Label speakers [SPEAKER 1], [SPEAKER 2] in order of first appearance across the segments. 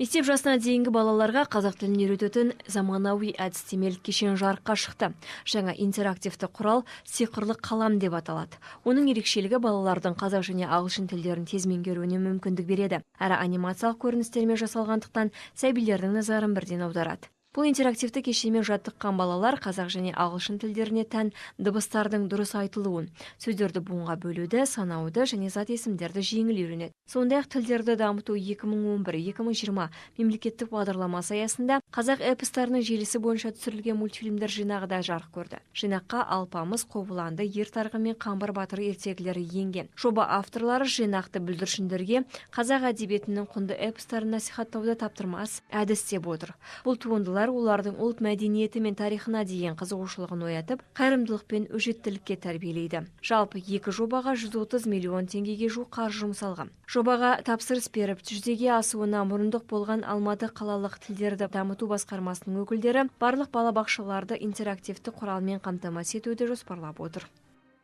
[SPEAKER 1] Мектеп жасына дейінгі балаларға қазақ тілін үйрететін заманауи әдістемелік кешен жарыққа шықты. Жаңа интерактивті құрал сиқырлы қалам деп аталады. Оның ерекшелігі балалардың қазақ және ағылшын тілдерін тез меңгеруіне мүмкіндік береді. Әрі анимациялық көріністермен жасалғандықтан сәбилердің назарын бірден аударады. Бұл интерактивті кешенмен жаттыққан балалар қазақ және ағылшын тілдеріне тән дыбыстардың дұрыс айтылуын, сөздерді буынға бөлуді, санауды және зат есімдерді жеңіл үйренеді. Сондай-ақ тілдерді дамыту 2011-2020 мемлекеттік бағдарламасы аясында қазақ эпостарының желісі бойынша түсірілген мультфильмдер жинағы да жарық көрді. Жинаққа Алпамыс, Қобыланды, Ертарғы мен Қамбар батыр ертегілері енген. Жоба авторлары жинақты бүлдіршіндерге қазақ әдебиетінің құнды эпостарын насихаттауда таптырмас әдіс деп отыр. Бұл туындылар олардың ұлт мәдениеті мен тарихына деген қызығушылығын оятып, қайырымдылық пен өжеттілікке тәрбиелейді. Жалпы екі жобаға 130 миллион теңгеге жуық қаржы жұмсалған. Жобаға тапсырыс беріп, жүзеге асуына мұрындық болған Алматы қалалық тілдерді дамыту басқармасының өкілдері барлық балабақшаларды интерактивті құралмен қамтамасыз етуді жоспарлап отыр.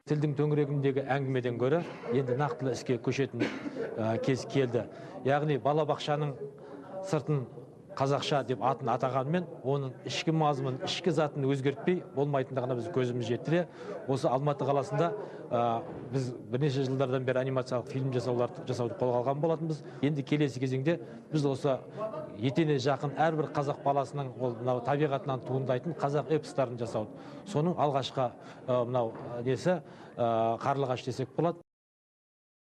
[SPEAKER 2] Тілдің төңірегіндегі әңгімеден гөрі енді нақтылы іске көшетін кез келді. Яғни балабақшаның сыртын қазақша деп атын атағанмен, оның ішкі мазмұнын, ішкі затын өзгертпей болмайтындығына біз көзіміз жетті. Осы Алматы қаласында біз бірнеше жылдардан бері анимациялық фильм жасауды қолға алған болатынбыз. Енді келесі кезеңде біз осы етене жақын әрбір қазақ баласының табиғатынан туындайтын қазақ эпостарын жасауды. Соның алғашқы несі Қарлығаш десек болады.